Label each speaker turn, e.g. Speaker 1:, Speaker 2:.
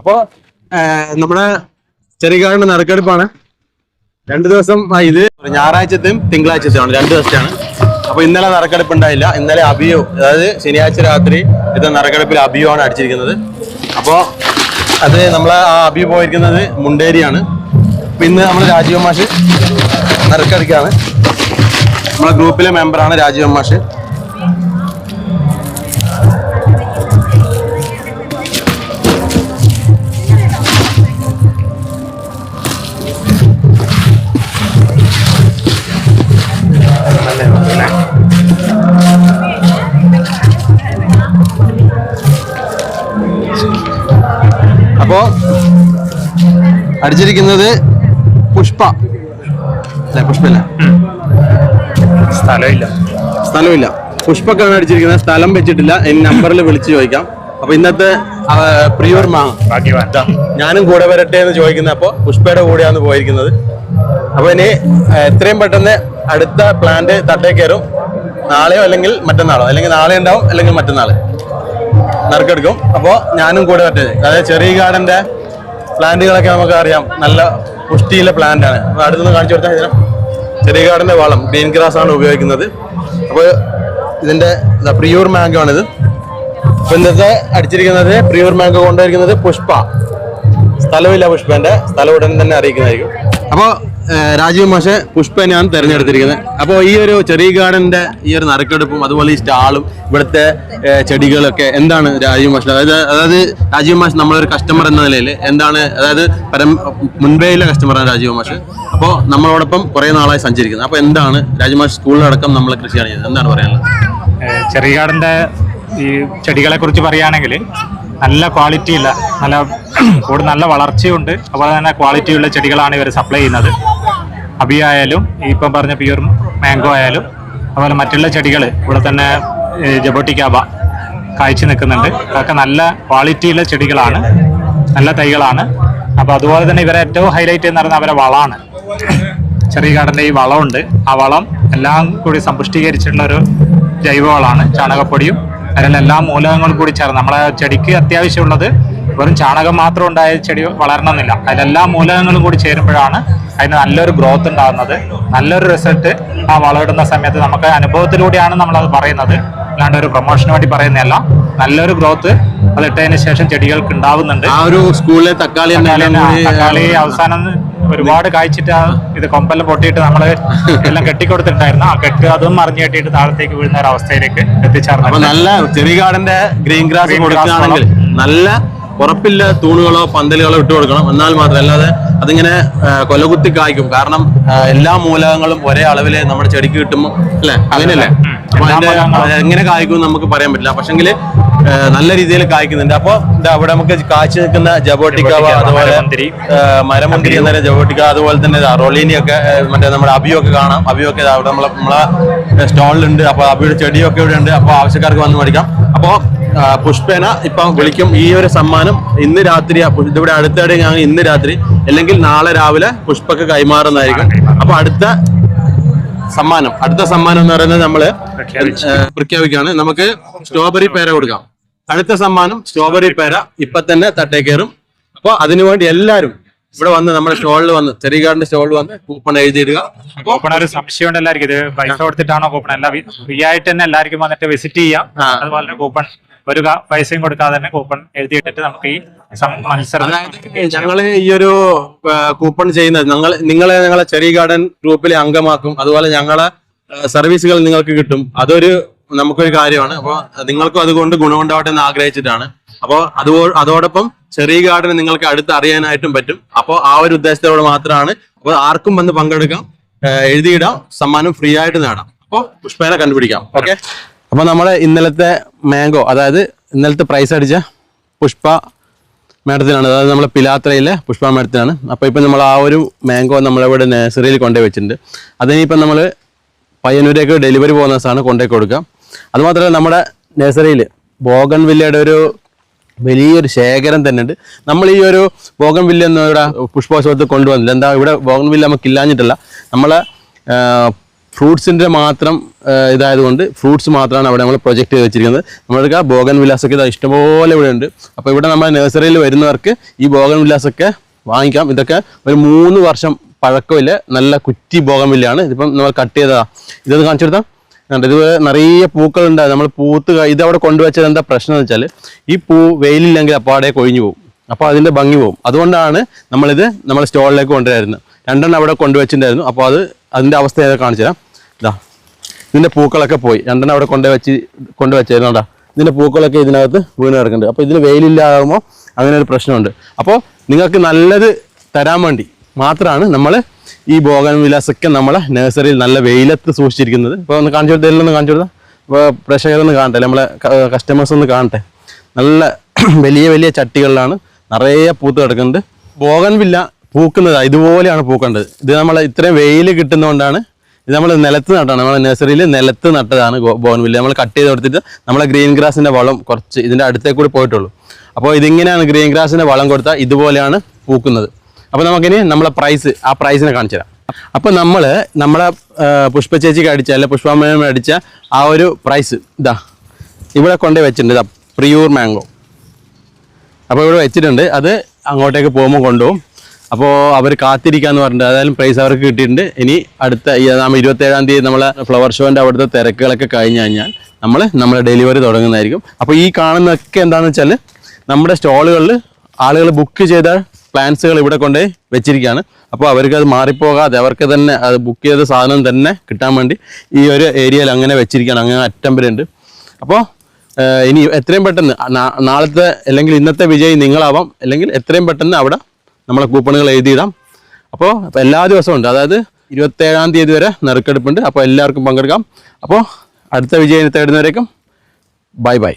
Speaker 1: അപ്പോൾ നമ്മുടെ ചെറിയകാടിന്റെ നറുക്കെടുപ്പാണ്. 2 ദിവസം ഇത് ഞായറാഴ്ചത്തെയും തിങ്കളാഴ്ചത്തെയാണ്, 2 ദിവസത്തെയാണ്. അപ്പൊ ഇന്നലെ നറുക്കെടുപ്പ് ഉണ്ടായില്ല. ഇന്നലെ അബിയോ, അതായത് ശനിയാഴ്ച രാത്രി ഇത് നറുക്കെടുപ്പിൽ അബിയോ ആണ് അടിച്ചിരിക്കുന്നത്. അപ്പോൾ അത് നമ്മളെ ആ അബിയോ പോയിരിക്കുന്നത് മുണ്ടേരിയാണ്. അപ്പൊ ഇന്ന് നമ്മൾ രാജീവ് മാഷ് നറുക്കെടുക്കുകയാണ്. നമ്മളെ ഗ്രൂപ്പിലെ മെമ്പറാണ് രാജീവ് മാഷ്. അപ്പോ അടിച്ചിരിക്കുന്നത് പുഷ്പ അല്ലെ? പുഷ്പല്ല, സ്ഥലമില്ല. പുഷ്പക്കാണ് അടിച്ചിരിക്കുന്നത്. സ്ഥലം വെച്ചിട്ടില്ല. ഇനി നമ്പറിൽ വിളിച്ച് ചോദിക്കാം. അപ്പൊ ഇന്നത്തെ പ്രിയൂർ ഞാനും കൂടെ വരട്ടെ എന്ന് ചോദിക്കുന്നത്. അപ്പൊ പുഷ്പയുടെ കൂടെയാണ് പോയിരിക്കുന്നത്. അപ്പൊ ഇനി എത്രയും പെട്ടെന്ന് അടുത്ത പ്ലാന്റ് തട്ടേ കയറും. നാളെയോ അല്ലെങ്കിൽ മറ്റന്നാളോ, അല്ലെങ്കിൽ നാളെ ഉണ്ടാവും അല്ലെങ്കിൽ മറ്റന്നാള് നറുക്കെടുക്കും. അപ്പോൾ ഞാനും കൂടെ പറ്റത്. അതായത് ചെറിയ ഗാർഡന്റെ പ്ലാന്റുകളൊക്കെ നമുക്ക് അറിയാം, നല്ല പുഷ്ടിയുള്ള പ്ലാന്റ് ആണ്. അപ്പോൾ അടുത്തൊന്ന് കാണിച്ചു കൊടുത്താൽ ഇതിന് ചെറിയ ഗാർഡന്റെ വളം ഗ്രീൻ ഗ്രാസ് ആണ് ഉപയോഗിക്കുന്നത്. അപ്പോൾ ഇതിന്റെ പ്രിയൂർ മാംഗോ ആണിത്. അപ്പോൾ ഇന്നത്തെ അടിച്ചിരിക്കുന്നത് പ്രിയൂർ മാംഗോ കൊണ്ടുവരിക്കുന്നത് പുഷ്പ. സ്ഥലമില്ല പുഷ്പന്റെ, സ്ഥലം ഉടൻ തന്നെ അറിയിക്കുന്നതായിരിക്കും. അപ്പോൾ രാജീവ് മാഷെ പുഷ്പനെയാണ് തിരഞ്ഞെടുത്തിരിക്കുന്നത്. അപ്പോൾ ഈ ഒരു ചെറിയ ഗാർഡന്റെ ഈ ഒരു നറുക്കെടുപ്പും അതുപോലെ ഈ സ്റ്റാളും ഇവിടുത്തെ ചെടികളൊക്കെ എന്താണ് രാജീവ് മാഷ്, അതായത് രാജീവ് മാഷ് നമ്മളൊരു കസ്റ്റമർ എന്ന നിലയിൽ എന്താണ്, അതായത് മുൻപേയിലെ കസ്റ്റമറാണ് രാജീവ് മാഷ്. അപ്പോൾ നമ്മളോടൊപ്പം കുറേ നാളായി സഞ്ചരിക്കുന്നത്. അപ്പോൾ എന്താണ് രാജീവ് മാഷ് സ്കൂളിലടക്കം നമ്മൾ കൃഷിയാണ് ചെയ്യുന്നത്, എന്താണ് പറയാനുള്ളത്?
Speaker 2: ചെറിയ ഗാർഡന്റെ ഈ ചെടികളെ കുറിച്ച് പറയുകയാണെങ്കിൽ നല്ല ക്വാളിറ്റിയുള്ള നല്ല വളർച്ചയുണ്ട്. അതുപോലെ തന്നെ ക്വാളിറ്റിയുള്ള ചെടികളാണ് ഇവർ സപ്ലൈ ചെയ്യുന്നത്. അബി ആയാലും ഇപ്പം പറഞ്ഞ പ്യൂർ മാംഗോ ആയാലും അതുപോലെ മറ്റുള്ള ചെടികൾ ഇവിടെ തന്നെ ജബോട്ടിക്കാബ കായ്ച്ചു നിൽക്കുന്നുണ്ട്. അതൊക്കെ നല്ല ക്വാളിറ്റിയുള്ള ചെടികളാണ്, നല്ല തൈകളാണ്. അപ്പോൾ അതുപോലെ തന്നെ ഇവരെ ഏറ്റവും ഹൈലൈറ്റ് എന്ന് പറയുന്നത് അവരെ വളമാണ്. ചെറിയ ഗാർഡൻ്റെ ഈ വളമുണ്ട്. ആ വളം എല്ലാം കൂടി സമ്പുഷ്ടീകരിച്ചിട്ടുള്ള ഒരു ജൈവവളമാണ്. ചാണകപ്പൊടിയും അതിലെല്ലാ മൂലകങ്ങളും കൂടി ചേർന്ന് നമ്മളെ ചെടിക്ക് അത്യാവശ്യമുള്ളത് വെറും ചാണകം മാത്രം ഉണ്ടായ ചെടി വളരണമെന്നില്ല. അതിലെല്ലാ മൂലകങ്ങളും കൂടി ചേരുമ്പോഴാണ് അതിന് നല്ലൊരു ഗ്രോത്ത് ഉണ്ടാകുന്നത്. നല്ലൊരു റിസൾട്ട് ആ വളമിടുന്ന സമയത്ത് നമുക്ക് അനുഭവത്തിലൂടെയാണ് നമ്മളത് പറയുന്നത്, അല്ലാണ്ട് ഒരു പ്രൊമോഷന് വേണ്ടി പറയുന്നതല്ല. നല്ലൊരു ഗ്രോത്ത് അതിട്ടതിന് ശേഷം ചെടികൾക്ക് ഉണ്ടാവുന്നുണ്ട്.
Speaker 1: ആ ഒരു സ്കൂളിലെ തക്കാളി
Speaker 2: അവസാനം ഒരുപാട് കായ്ച്ചിട്ട് ഇത് കൊമ്പെല്ലാം പൊട്ടിയിട്ട് നമ്മൾ എല്ലാം കെട്ടിക്കൊടുത്തിട്ടുണ്ടായിരുന്നു. ആ കെട്ട് അതും മറിഞ്ഞു കെട്ടിയിട്ട് താഴത്തേക്ക് വീഴുന്ന ഒരു അവസ്ഥയിലേക്ക് എത്തിച്ചേർന്നു.
Speaker 1: നല്ല ചെറിയ ഗാർഡന്റെ ഗ്രീൻ ഗ്രാസ് കൊടുക്കുകയാണെങ്കിൽ നല്ല ഉറപ്പില്ല തൂണുകളോ പന്തലുകളോ ഇട്ട് കൊടുക്കണം. എന്നാൽ മാത്രം, അല്ലാതെ അതിങ്ങനെ കൊലകുത്തി കായ്ക്കും. കാരണം എല്ലാ മൂലകങ്ങളും ഒരേ അളവില് നമ്മുടെ ചെടിക്ക് കിട്ടുമ്പോൾ അല്ലെ, അങ്ങനെയല്ലേ? അപ്പൊ അതിന്റെ എങ്ങനെ കായ്ക്കും നമുക്ക് പറയാൻ പറ്റില്ല. പക്ഷെങ്കിൽ നല്ല രീതിയിൽ കായ്ക്കുന്നുണ്ട്. അപ്പൊ അവിടെ നമുക്ക് കായ്ച്ചു നിൽക്കുന്ന ജബോട്ടിക്കാവ, അതുപോലെ മരമുന്തിരി എന്നൊരു ജബോട്ടിക്ക, അതുപോലെ തന്നെ റൊളീനിയൊക്കെ മറ്റേ നമ്മുടെ അബിയൊക്കെ കാണാം. അബിയൊക്കെ അവിടെ നമ്മളെ സ്റ്റാളിലുണ്ട്. അപ്പൊ അബിയുടെ ചെടിയൊക്കെ ഇവിടെ ഉണ്ട്. അപ്പൊ ആവശ്യക്കാർക്ക് വന്ന് മേടിക്കാം. അപ്പോ പുഷ്പേന ഇപ്പൊ വിളിക്കും. ഈ ഒരു സമ്മാനം ഇന്ന് രാത്രി ഇതിവിടെ അടുത്തിടെ ഞാൻ ഇന്ന് രാത്രി അല്ലെങ്കിൽ നാളെ രാവിലെ പുഷ്പക്ക് കൈമാറുന്നതായിരിക്കും. അപ്പൊ അടുത്ത സമ്മാനം എന്ന് പറയുന്നത് നമ്മള് പ്രഖ്യാപിക്കുകയാണ്. നമുക്ക് സ്ട്രോബെറി പേര കൊടുക്കാം. അടുത്ത സമ്മാനം സ്ട്രോബെറി പേര ഇപ്പൊ തന്നെ തട്ടേ കയറും. അപ്പൊ അതിനുവേണ്ടി എല്ലാവരും ഇവിടെ വന്ന് നമ്മുടെ സ്റ്റോളിൽ വന്ന് ചെറിയ ഗാർഡന്റെ സ്റ്റോളിൽ വന്ന് കൂപ്പൺ എഴുതിയിടുക.
Speaker 2: കൂപ്പൺ ഒരു സംശയമുണ്ട് എല്ലാവർക്കും, ഇത് പൈസ കൊടുത്തിട്ടാണോ കൂപ്പൺ? അല്ല, ഫ്രീ ആയിട്ട് തന്നെ എല്ലാവർക്കും വന്നിട്ട് വിസിറ്റ് ചെയ്യാം. അതുപോലെ കൂപ്പൺ ഒരു പൈസയും കൊടുക്കാതെ തന്നെ കൂപ്പൺ എഴുതിയിട്ടിട്ട് നമുക്ക് ഈ മത്സരം,
Speaker 1: ഞങ്ങള് ഈ ഒരു കൂപ്പൺ ചെയ്യുന്നത് ഞങ്ങളെ ചെറിയ ഗാർഡൻ ഗ്രൂപ്പിലെ അംഗമാക്കും. അതുപോലെ ഞങ്ങളെ സർവീസുകൾ നിങ്ങൾക്ക് കിട്ടും. അതൊരു നമുക്കൊരു കാര്യമാണ്. അപ്പോൾ നിങ്ങൾക്കും അതുകൊണ്ട് ഗുണമുണ്ടാവട്ടെ എന്ന് ആഗ്രഹിച്ചിട്ടാണ്. അപ്പോൾ അതോടൊപ്പം ചെറിയ ഗാർഡൻ നിങ്ങൾക്ക് അടുത്ത് അറിയാനായിട്ടും പറ്റും. അപ്പോൾ ആ ഒരു ഉദ്ദേശത്തോടെ മാത്രമാണ്. അപ്പോൾ ആർക്കും വന്ന് പങ്കെടുക്കാം, എഴുതിയിടാം, സമ്മാനം ഫ്രീ ആയിട്ട് നേടാം. അപ്പോൾ പുഷ്പേനെ കണ്ടുപിടിക്കാം. ഓക്കെ. അപ്പൊ നമ്മളെ ഇന്നലത്തെ മാംഗോ, അതായത് ഇന്നലത്തെ പ്രൈസ് അടിച്ച പുഷ്പ മേഡത്തിനാണ്, അതായത് നമ്മളെ പിലാത്രയിലെ പുഷ്പ മേഡത്തിനാണ്. അപ്പൊ ഇപ്പൊ നമ്മൾ ആ ഒരു മാംഗോ നമ്മളിവിടെ നഴ്സറിയിൽ കൊണ്ടുപോയി വെച്ചിട്ടുണ്ട്. അതിനിപ്പം നമ്മൾ പയ്യന്നൂരേക്ക് ഡെലിവറി പോകുന്ന ദിവസമാണ് കൊണ്ടുപോയി കൊടുക്കുക. അതുമാത്രമല്ല നമ്മുടെ നഴ്സറിയിൽ ബോഗൺവില്ലയുടെ ഒരു വലിയൊരു ശേഖരം തന്നെ ഉണ്ട്. നമ്മൾ ഈ ഒരു ബോഗൺവില്ല ഒന്നും ഇവിടെ പുഷ്പോത്സവത്തിൽ കൊണ്ടുവന്നില്ല. എന്താ, ഇവിടെ ബോഗൺവില്ല നമുക്ക് ഇല്ലാഞ്ഞിട്ടല്ല, നമ്മളെ ഫ്രൂട്ട്സിൻ്റെ മാത്രം ഇതായതുകൊണ്ട് ഫ്രൂട്ട്സ് മാത്രമാണ് അവിടെ നമ്മൾ പ്രൊജക്റ്റ് ചെയ്ത് വെച്ചിരിക്കുന്നത്. നമ്മൾക്ക് ബോഗൻ വില്ലാസൊക്കെ ഇത് ഇഷ്ടംപോലെ ഇവിടെ ഉണ്ട്. അപ്പോൾ ഇവിടെ നമ്മുടെ നഴ്സറിയിൽ വരുന്നവർക്ക് ഈ ബോഗൻ വില്ലാസൊക്കെ വാങ്ങിക്കാം. ഇതൊക്കെ ഒരു 3 വർഷം പഴക്കമില്ല, നല്ല കുറ്റി ബോഗൻ വില്ലയാണ്. ഇതിപ്പം നമ്മൾ കട്ട് ചെയ്തതാണ്. ഇതൊന്ന് കാണിച്ചു കൊടുത്താൽ കണ്ടോ, ഇത് നിറയെ പൂക്കളുണ്ട്. നമ്മൾ പൂത്ത് ഇതവിടെ കൊണ്ടുവച്ചത് എന്താ പ്രശ്നം എന്ന് വെച്ചാൽ ഈ പൂ വെയിലില്ലെങ്കിൽ അപ്പാടെ കൊഴിഞ്ഞു പോകും. അപ്പോൾ അതിൻ്റെ ഭംഗി പോകും. അതുകൊണ്ടാണ് നമ്മളിത് നമ്മുടെ സ്റ്റോളിലേക്ക് കൊണ്ടുവരുന്നത്. 2 അവിടെ കൊണ്ടുവച്ചിട്ടുണ്ടായിരുന്നു. അപ്പോൾ അതിൻ്റെ അവസ്ഥ ഏതൊക്കെ കാണിച്ചു തരാം. ഇതാ ഇതിൻ്റെ പൂക്കളൊക്കെ പോയി. 2 അവിടെ കൊണ്ടുവച്ചായിരുന്നു. കേട്ടോ, ഇതിൻ്റെ പൂക്കളൊക്കെ ഇതിനകത്ത് വീണ് കിടക്കുന്നുണ്ട്. അപ്പോൾ ഇതിന് വെയിലില്ലാതാകുമ്പോൾ അങ്ങനെ ഒരു പ്രശ്നമുണ്ട്. അപ്പോൾ നിങ്ങൾക്ക് നല്ലത് തരാൻ വേണ്ടി മാത്രമാണ് നമ്മൾ ഈ ബോഗൻ വില്ലാസൊക്കെ നമ്മളെ നഴ്സറിയിൽ നല്ല വെയിലത്ത് സൂക്ഷിച്ചിരിക്കുന്നത്. ഇപ്പോൾ ഒന്ന് കാണിച്ചു കൊടുത്താൽ ഒന്ന് കാണിച്ചു കൊടുത്താൽ ഇപ്പോൾ പ്രേക്ഷകരൊന്ന് കാണട്ടെ, നമ്മളെ കസ്റ്റമേഴ്സ് ഒന്ന് കാണട്ടെ. നല്ല വലിയ വലിയ ചട്ടികളിലാണ് നിറയെ പൂത്ത് കിടക്കുന്നുണ്ട്. ബോഗൻ വില്ല പൂക്കുന്നതാണ്, ഇതുപോലെയാണ് പൂക്കേണ്ടത്. ഇത് നമ്മൾ ഇത്രയും വെയിൽ കിട്ടുന്നതുകൊണ്ടാണ്. ഇത് നമ്മൾ നിലത്ത് നട്ടാണ്, നമ്മളെ നഴ്സറിയിൽ നിലത്ത് നട്ടതാണ് ബോഗൻ വില്ല. നമ്മൾ കട്ട് ചെയ്ത് കൊടുത്തിട്ട് നമ്മളെ ഗ്രീൻ ഗ്രാസിൻ്റെ വളം കുറച്ച് ഇതിൻ്റെ അടുത്തേക്ക് കൂടി പോയിട്ടുള്ളൂ. അപ്പോൾ ഇതിങ്ങനെയാണ് ഗ്രീൻ ഗ്രാസിൻ്റെ വളം കൊടുത്താൽ ഇതുപോലെയാണ് പൂക്കുന്നത്. അപ്പോൾ നമുക്കിനി നമ്മളെ ആ പ്രൈസിനെ കാണിച്ചു തരാം. അപ്പോൾ നമ്മളെ പുഷ്പ ചേച്ചിക്ക് അടിച്ച അല്ലെ പുഷ്പമ്മ അടിച്ച ആ ഒരു പ്രൈസ് ഇതാ ഇവിടെ കൊണ്ടേ വെച്ചിട്ടുണ്ട്. ഇതാ പ്രിയൂർ മാംഗോ. അപ്പോൾ ഇവിടെ വെച്ചിട്ടുണ്ട്. അത് അങ്ങോട്ടേക്ക് പോകുമ്പോൾ കൊണ്ടുപോകും. അപ്പോൾ അവർ കാത്തിരിക്കാന്ന് പറഞ്ഞിട്ട് അതായാലും പ്രൈസ് അവർക്ക് കിട്ടിയിട്ടുണ്ട്. ഇനി അടുത്ത 27-ാം തീയതി നമ്മളെ ഫ്ലവർ ഷോൻ്റെ അവിടുത്തെ തിരക്കുകളൊക്കെ കഴിഞ്ഞ് കഴിഞ്ഞാൽ നമ്മളെ ഡെലിവറി തുടങ്ങുന്നതായിരിക്കും. അപ്പോൾ ഈ കാണുന്നതൊക്കെ എന്താണെന്ന് വെച്ചാൽ നമ്മുടെ സ്റ്റോളുകളിൽ ആളുകൾ ബുക്ക് ചെയ്ത പ്ലാന്റ്സുകൾ ഇവിടെ കൊണ്ടുപോയി വെച്ചിരിക്കുകയാണ്. അപ്പോൾ അവർക്ക് അത് മാറിപ്പോകാതെ അവർക്ക് തന്നെ അത് ബുക്ക് ചെയ്ത സാധനം തന്നെ കിട്ടാൻ വേണ്ടി ഈ ഒരു ഏരിയയിൽ അങ്ങനെ വെച്ചിരിക്കുകയാണ്. അങ്ങനെ അറ്റം വരെ ഉണ്ട്. അപ്പോൾ ഇനി എത്രയും പെട്ടെന്ന് നാളത്തെ അല്ലെങ്കിൽ ഇന്നത്തെ വിജയി നിങ്ങളാവാം, അല്ലെങ്കിൽ എത്രയും പെട്ടെന്ന് അവിടെ നമ്മളെ കൂപ്പണുകൾ എഴുതിയിടാം. അപ്പോൾ എല്ലാ ദിവസവും ഉണ്ട്, അതായത് 27-ാം തീയതി വരെ നറുക്കെടുപ്പുണ്ട്. അപ്പോൾ എല്ലാവർക്കും പങ്കെടുക്കാം. അപ്പോൾ അടുത്ത വിജയത്തെ ഇടുന്നവരേക്കും ബൈ.